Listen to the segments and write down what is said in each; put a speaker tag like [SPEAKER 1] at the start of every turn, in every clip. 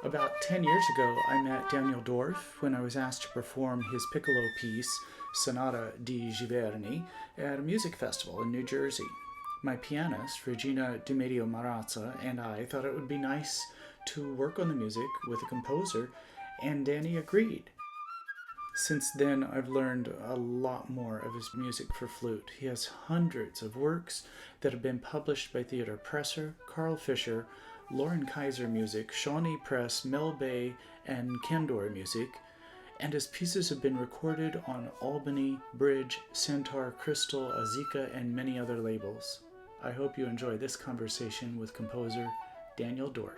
[SPEAKER 1] About 10 years ago, I met Daniel Dorff when I was asked to perform his piccolo piece, Sonata di Giverny, at a music festival in New Jersey. My pianist, Regina Di Medio Marazza, and I thought it would be nice to work on the music with a composer, and Danny agreed. Since then, I've learned a lot more of his music for flute. He has hundreds of works that have been published by Theodore Presser, Carl Fischer, Lauren Kaiser Music, Shawnee Press, Mel Bay, and Kendor Music, and his pieces have been recorded on Albany, Bridge, Centaur, Crystal, Azika, and many other labels. I hope you enjoy this conversation with composer Daniel Dorff.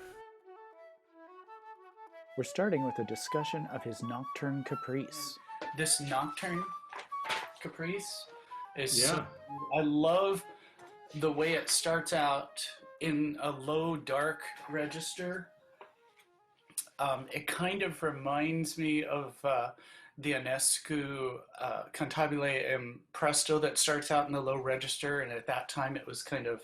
[SPEAKER 1] We're starting with a discussion of his Nocturne Caprice. This Nocturne Caprice is
[SPEAKER 2] Yeah.
[SPEAKER 1] I love the way it starts out in a low, dark register. It kind of reminds me of the Ionescu Cantabile and Presto that starts out in the low register, and at that time it was kind of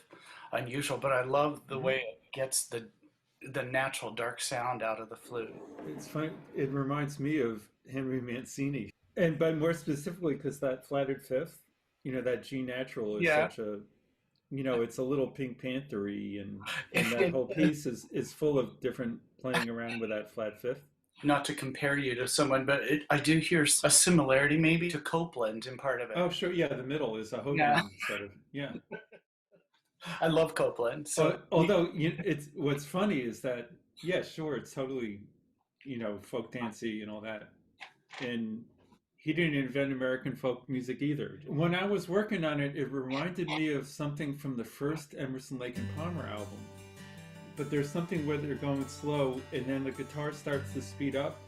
[SPEAKER 1] unusual, but I love the way it gets the natural dark sound out of the flute.
[SPEAKER 2] It's fun. It reminds me of Henry Mancini, and but more specifically because that flattered fifth, that G natural is
[SPEAKER 1] Yeah.
[SPEAKER 2] such a, it's a little Pink Panthery, and that whole piece is full of different playing around with that flat fifth.
[SPEAKER 1] Not to compare you to someone, but I do hear a similarity maybe to Copeland in part of it.
[SPEAKER 2] Oh, sure, yeah, the middle is a
[SPEAKER 1] Yeah,
[SPEAKER 2] Hogan sort of, yeah.
[SPEAKER 1] I love Copeland. So
[SPEAKER 2] Although it's what's funny is that yeah, sure, it's totally folk dancey and all that, and he didn't invent American folk music either. When I was working on it, it reminded me of something from the first Emerson, Lake and Palmer album. But there's something where they're going slow, and then the guitar starts to speed up,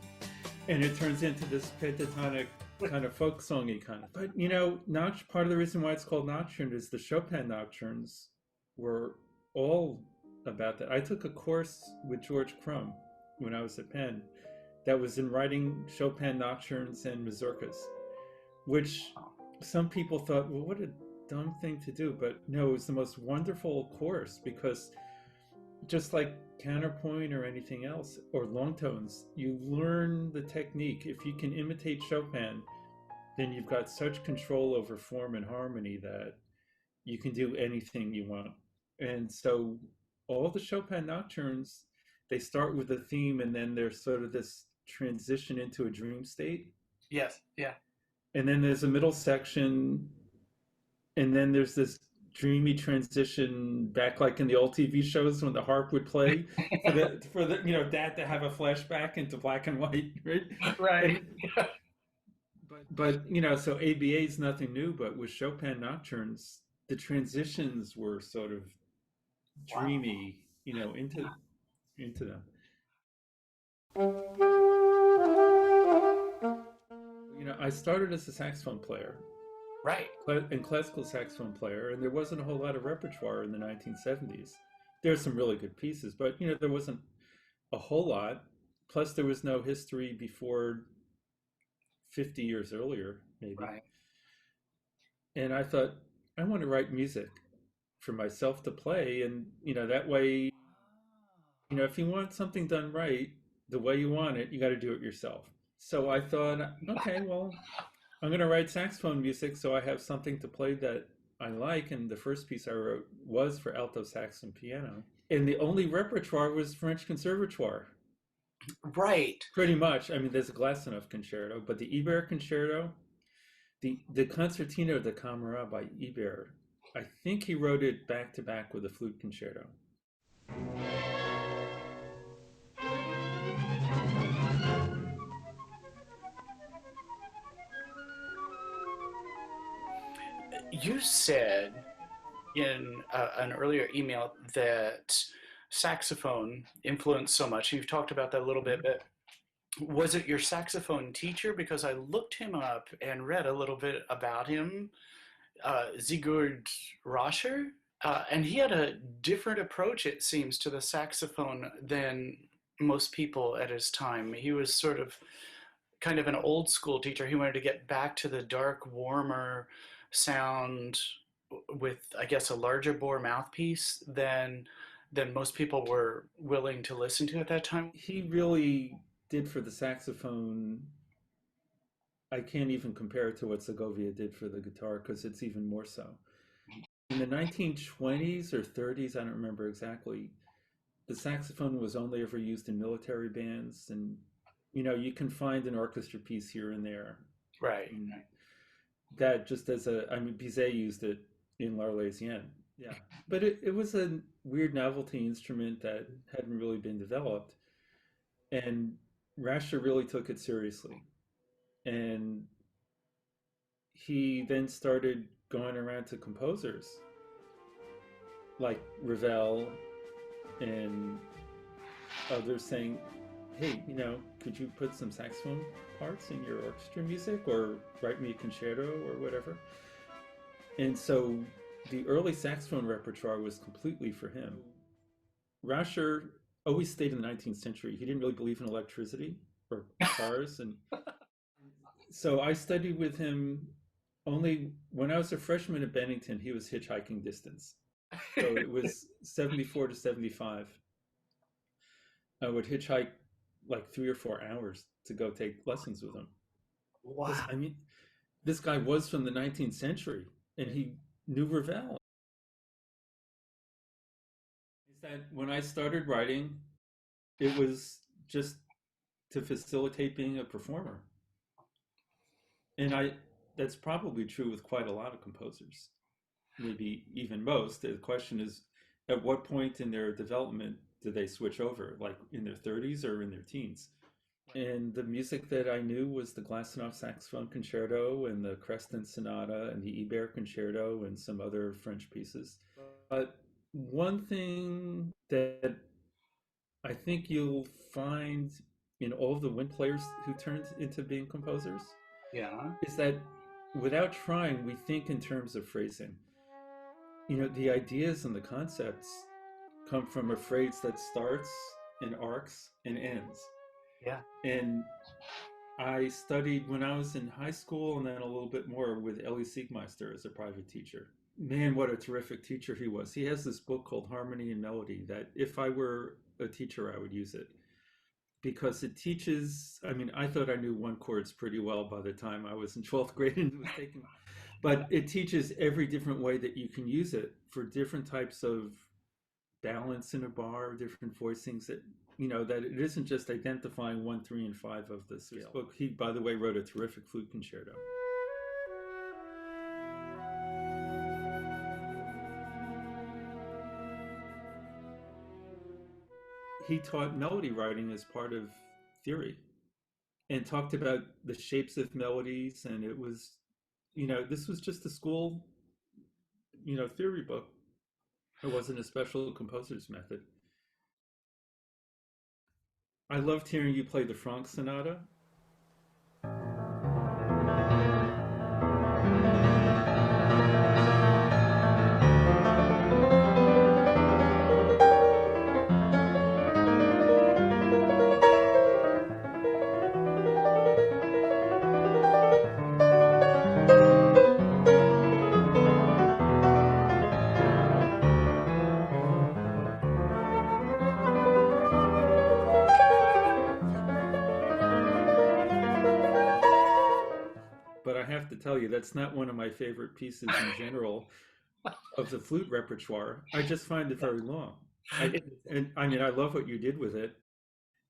[SPEAKER 2] and it turns into this pentatonic kind of folk songy kind of. But part of the reason why it's called Nocturne is the Chopin Nocturnes were all about that. I took a course with George Crumb when I was at Penn that was in writing Chopin Nocturnes and Mazurkas, which some people thought, well, what a dumb thing to do. But no, it was the most wonderful course because just like counterpoint or anything else, or long tones, you learn the technique. If you can imitate Chopin, then you've got such control over form and harmony that you can do anything you want. And so all the Chopin nocturnes, they start with a theme and then there's sort of this transition into a dream state.
[SPEAKER 1] yes, yeah.
[SPEAKER 2] And then there's a middle section, and then there's this dreamy transition back like in the old TV shows when the harp would play for the dad to have a flashback into black and white, right?
[SPEAKER 1] Right.
[SPEAKER 2] But so ABA is nothing new, but with Chopin nocturnes, the transitions were sort of dreamy, into them. I started as a saxophone player,
[SPEAKER 1] Right.
[SPEAKER 2] and classical saxophone player, and there wasn't a whole lot of repertoire in the 1970s. There's some really good pieces, but there wasn't a whole lot. Plus, there was no history before 50 years earlier, maybe.
[SPEAKER 1] Right.
[SPEAKER 2] And I thought, I want to write music for myself to play, and that way, if you want something done right, the way you want it, you got to do it yourself. So I thought, okay, well, I'm going to write saxophone music so I have something to play that I like. And the first piece I wrote was for alto sax and piano. And the only repertoire was French Conservatoire.
[SPEAKER 1] Right.
[SPEAKER 2] Pretty much. I mean, there's a Glassenough concerto, but the Ibert concerto, the Concertino de Camera by Ibert, I think he wrote it back to back with a flute concerto.
[SPEAKER 1] You said in an earlier email that saxophone influenced so much. You've talked about that a little bit, but was it your saxophone teacher? Because I looked him up and read a little bit about him, Sigurd Roscher, and he had a different approach, it seems, to the saxophone than most people at his time. He was sort of kind of an old school teacher. He wanted to get back to the dark, warmer sound with, I guess, a larger bore mouthpiece than than most people were willing to listen to at that time.
[SPEAKER 2] He really did for the saxophone. I can't even compare it to what Segovia did for the guitar because it's even more so. In the 1920s or 30s, I don't remember exactly, the saxophone was only ever used in military bands, and you can find an orchestra piece here and there.
[SPEAKER 1] Right.
[SPEAKER 2] And that just as I mean, Bizet used it in L'Arlésienne, yeah. But it was a weird novelty instrument that hadn't really been developed, and Rascher really took it seriously. And he then started going around to composers like Ravel and others saying, hey, could you put some saxophone parts in your orchestra music or write me a concerto or whatever? And so the early saxophone repertoire was completely for him. Rascher always stayed in the 19th century. He didn't really believe in electricity or cars. And so I studied with him only when I was a freshman at Bennington. He was hitchhiking distance. So it was 74 to 75. I would hitchhike like 3 or 4 hours to go take lessons with him.
[SPEAKER 1] Wow.
[SPEAKER 2] I mean, this guy was from the 19th century and he knew Ravel. Is that when I started writing, it was just to facilitate being a performer. And that's probably true with quite a lot of composers, maybe even most. The question is, at what point in their development do they switch over, like in their 30s or in their teens? And the music that I knew was the Glassenoff Saxophone Concerto and the Creston Sonata and the Ibert Concerto and some other French pieces. But one thing that I think you'll find in all of the wind players who turned into being composers
[SPEAKER 1] Yeah.
[SPEAKER 2] is that without trying, we think in terms of phrasing. The ideas and the concepts come from a phrase that starts and arcs and ends.
[SPEAKER 1] Yeah.
[SPEAKER 2] And I studied when I was in high school and then a little bit more with Ellie Siegmeister as a private teacher. Man, what a terrific teacher he was. He has this book called Harmony and Melody that if I were a teacher, I would use it. Because it teaches, I mean, I thought I knew one chords pretty well by the time I was in 12th grade and was taking, but it teaches every different way that you can use it for different types of balance in a bar, different voicings that, that it isn't just identifying 1, 3, and 5 of the scale. Book. He, by the way, wrote a terrific flute concerto. He taught melody writing as part of theory and talked about the shapes of melodies. And it was, this was just a school, theory book. It wasn't a special composer's method. I loved hearing you play the Franck Sonata. But I have to tell you, that's not one of my favorite pieces in general of the flute repertoire. I just find it very long. And I mean, I love what you did with it.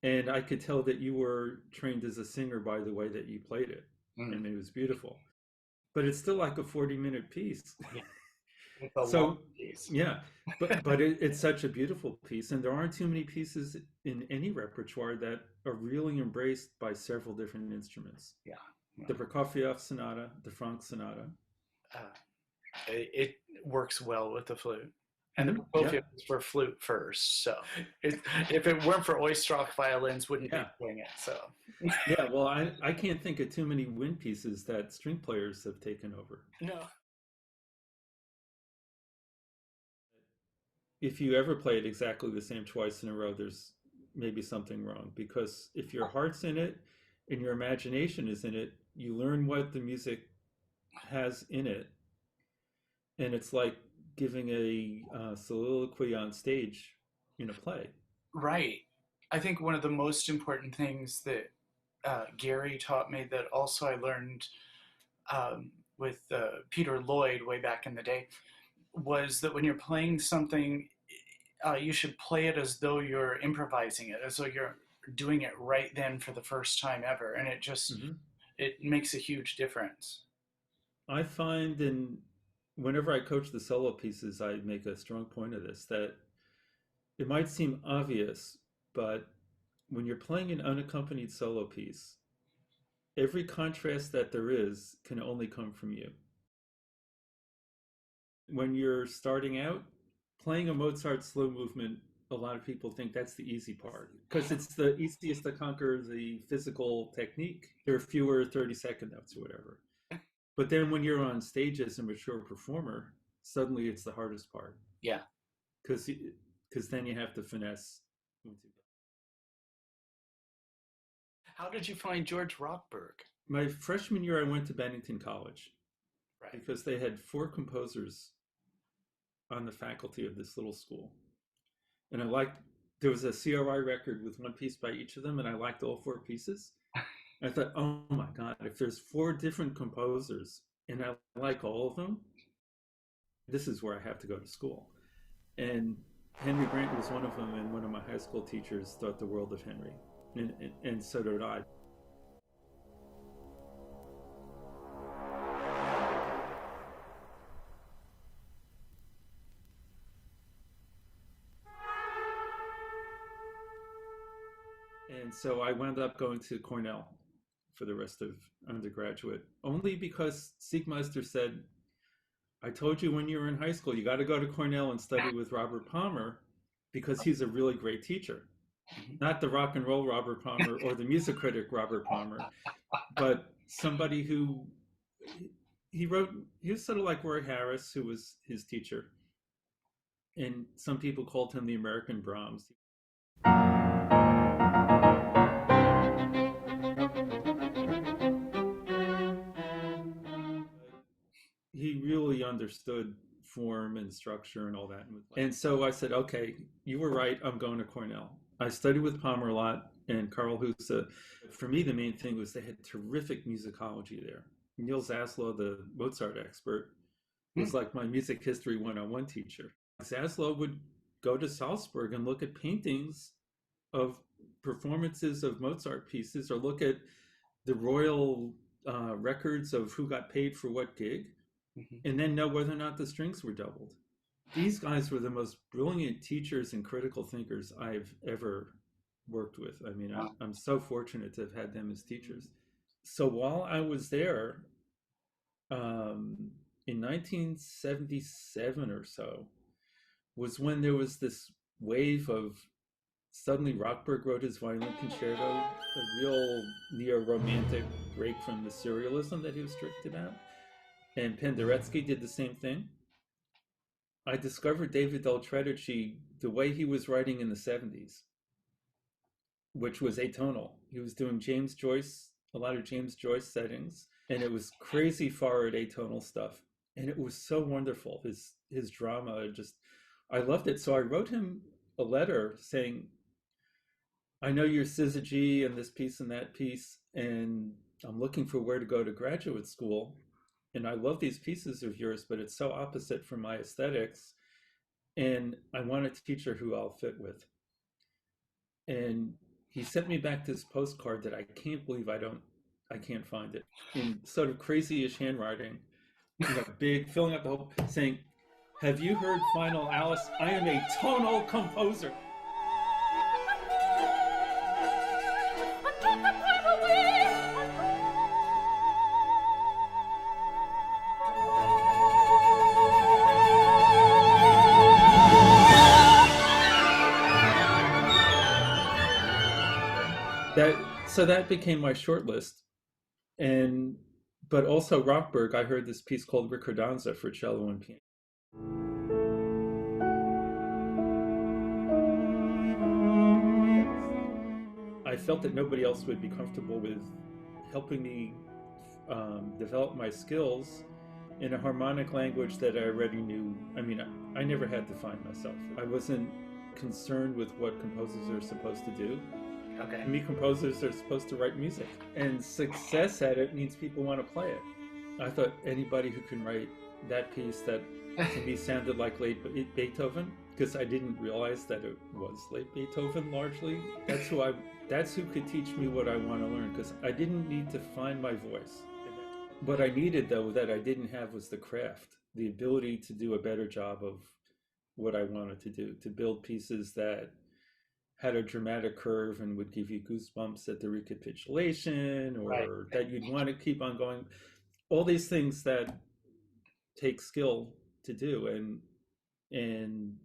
[SPEAKER 2] And I could tell that you were trained as a singer by the way that you played it.
[SPEAKER 1] Mm.
[SPEAKER 2] And it was beautiful. But it's still like a 40-minute piece.
[SPEAKER 1] Yeah. It's a
[SPEAKER 2] So,
[SPEAKER 1] long piece.
[SPEAKER 2] yeah, but it's such a beautiful piece. And there aren't too many pieces in any repertoire that are really embraced by several different instruments.
[SPEAKER 1] Yeah.
[SPEAKER 2] The Prokofiev Sonata, the Franck Sonata.
[SPEAKER 1] It works well with the flute. And the Prokofiev is for flute first. So if it weren't for Oistrakh, violins wouldn't be doing it. So
[SPEAKER 2] yeah, well, I can't think of too many wind pieces that string players have taken over.
[SPEAKER 1] No.
[SPEAKER 2] If you ever play it exactly the same twice in a row, there's maybe something wrong. Because if your heart's in it and your imagination is in it, you learn what the music has in it. And it's like giving a soliloquy on stage in a play.
[SPEAKER 1] Right. I think one of the most important things that Gary taught me that also I learned with Peter Lloyd way back in the day was that when you're playing something, you should play it as though you're improvising it, as though you're doing it right then for the first time ever, and
[SPEAKER 2] Hmm.
[SPEAKER 1] it makes a huge difference.
[SPEAKER 2] I find whenever I coach the solo pieces, I make a strong point of this, that it might seem obvious, but when you're playing an unaccompanied solo piece, every contrast that there is can only come from you. When you're starting out, playing a Mozart slow movement, a lot of people think that's the easy part because it's the easiest to conquer the physical technique. There are fewer 30-second notes or whatever. But then when you're on stage as a mature performer, suddenly it's the hardest part
[SPEAKER 1] Yeah.
[SPEAKER 2] because then you have to finesse.
[SPEAKER 1] How did you find George Rockberg?
[SPEAKER 2] My freshman year, I went to Bennington College
[SPEAKER 1] Right.
[SPEAKER 2] because they had 4 composers on the faculty of this little school. And there was a CRI record with one piece by each of them, and I liked all 4 pieces. I thought, oh my God, if there's 4 different composers and I like all of them, this is where I have to go to school. And Henry Brant was one of them, and one of my high school teachers thought the world of Henry, and so did I. And so I wound up going to Cornell for the rest of undergraduate, only because Siegmeister said, I told you when you were in high school, you got to go to Cornell and study with Robert Palmer because he's a really great teacher. Not the rock and roll Robert Palmer or the music critic Robert Palmer, but somebody who he was sort of like Roy Harris, who was his teacher. And some people called him the American Brahms. He really understood form and structure and all that. And so I said, okay, you were right. I'm going to Cornell. I studied with Palmer a lot and Carl Husa. For me, the main thing was they had terrific musicology there. Neil Zaslow, the Mozart expert, was like my music history 101 teacher. Zaslow would go to Salzburg and look at paintings of performances of Mozart pieces or look at the royal records of who got paid for what gig, and then know whether or not the strings were doubled. These guys were the most brilliant teachers and critical thinkers I've ever worked with. I mean, I'm so fortunate to have had them as teachers. So while I was there, in 1977 or so, was when there was this wave of suddenly Rockberg wrote his violin concerto, a real neo-romantic break from the serialism that he was strict about. And Penderecki did the same thing. I discovered David Del Tredici the way he was writing in the 70s, which was atonal. He was doing James Joyce, a lot of James Joyce settings, and it was crazy forward atonal stuff. And it was so wonderful. His drama, I loved it. So I wrote him a letter saying, I know you're syzygy and this piece and that piece, and I'm looking for where to go to graduate school. And I love these pieces of yours, but it's so opposite from my aesthetics. And I want a teacher who I'll fit with. And he sent me back this postcard that I can't believe I can't find it, in sort of crazy-ish handwriting, big, filling up the whole, saying, have you heard Final Alice? I am a tonal composer. So that became my short list. But also Rockberg, I heard this piece called Ricordanza for cello and piano. I felt that nobody else would be comfortable with helping me develop my skills in a harmonic language that I already knew. I mean, I never had to find myself. I wasn't concerned with what composers are supposed to do.
[SPEAKER 3] Okay.
[SPEAKER 2] To me, composers are supposed to write music, and success at it means people want to play it. I thought anybody who can write that piece that to me sounded like late Beethoven, because I didn't realize that it was late Beethoven largely. That's who could teach me what I want to learn, because I didn't need to find my voice. What I needed, though, that I didn't have was the craft, the ability to do a better job of what I wanted to do, to build pieces that had a dramatic curve and would give you goosebumps at the recapitulation, or
[SPEAKER 3] Right.
[SPEAKER 2] that you'd want to keep on going. All these things that take skill to do. And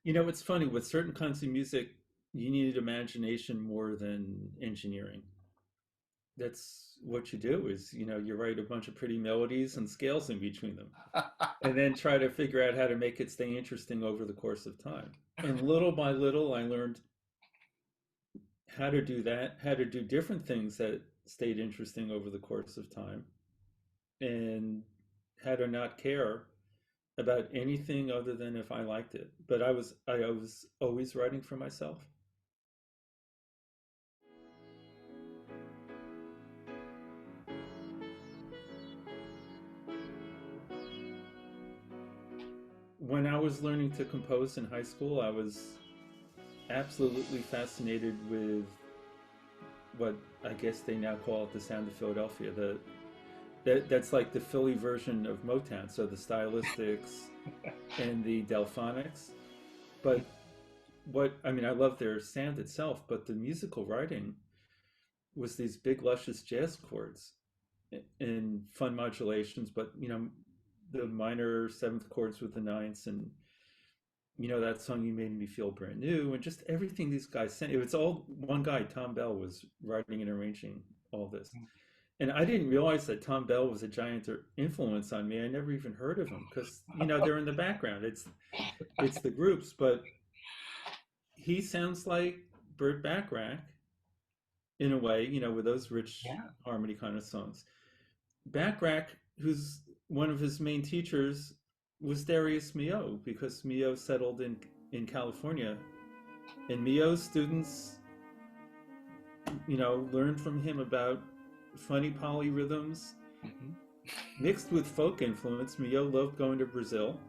[SPEAKER 2] it's funny, with certain kinds of music, you need imagination more than engineering. That's what you do, is you write a bunch of pretty melodies and scales in between them, and then try to figure out how to make it stay interesting over the course of time. And little by little, I learned how to do that, how to do different things that stayed interesting over the course of time, and how to not care about anything other than if I liked it. But I was always writing for myself. When I was learning to compose in high school, I was absolutely fascinated with what I guess they now call it the sound of Philadelphia. That's like the Philly version of Motown. So the stylistics and the delphonics. But I love their sound itself, but the musical writing was these big, luscious jazz chords and fun modulations, but the minor seventh chords with the ninths, and that song "You Made Me Feel Brand New," and just everything these guys sent. It was all one guy, Tom Bell, was writing and arranging all this. And I didn't realize that Tom Bell was a giant influence on me. I never even heard of him, because they're in the background. It's the groups, but he sounds like Burt Bacharach in a way, with those rich harmony kind of songs. Bacharach, who's one of his main teachers, was Darius Milhaud, because Milhaud settled in California, and Milhaud's students, learned from him about funny polyrhythms mixed with folk influence. Milhaud loved going to Brazil,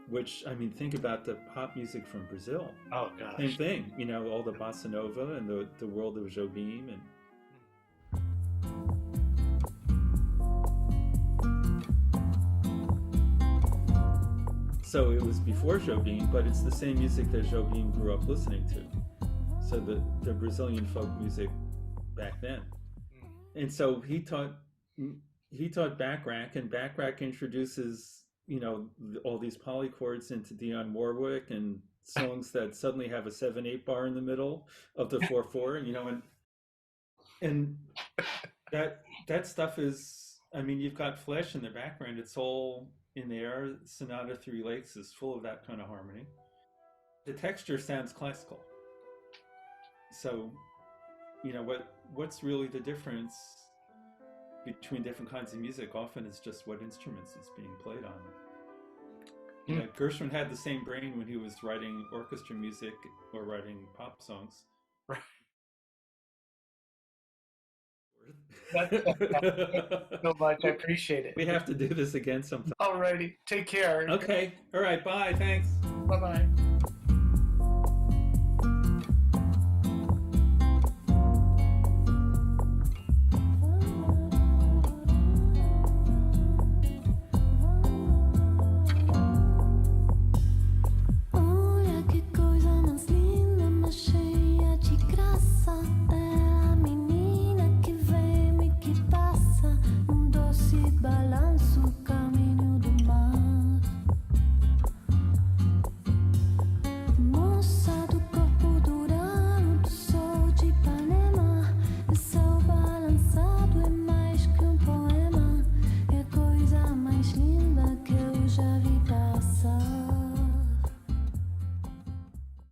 [SPEAKER 2] which, think about the pop music from Brazil.
[SPEAKER 3] Oh gosh.
[SPEAKER 2] Same thing, all the bossa nova and the world of Jobim. And so it was before Jobim, but it's the same music that Jobim grew up listening to. So the Brazilian folk music back then. And so he taught Bacharach, and Bacharach introduces all these polychords into Dionne Warwick, and songs that suddenly have a 7/8 bar in the middle of the 4/4, and that stuff is, you've got Flesh in the background. It's all in there. Sonata Three Lakes is full of that kind of harmony. The texture sounds classical. So, what's really the difference between different kinds of music? Often it's just what instruments it's being played on. Gershwin had the same brain when he was writing orchestra music or writing pop songs.
[SPEAKER 3] Right. So much. I appreciate it.
[SPEAKER 2] We have to do this again sometime.
[SPEAKER 3] Alrighty. Take care.
[SPEAKER 2] Okay. All right. Bye. Thanks.
[SPEAKER 3] Bye-bye.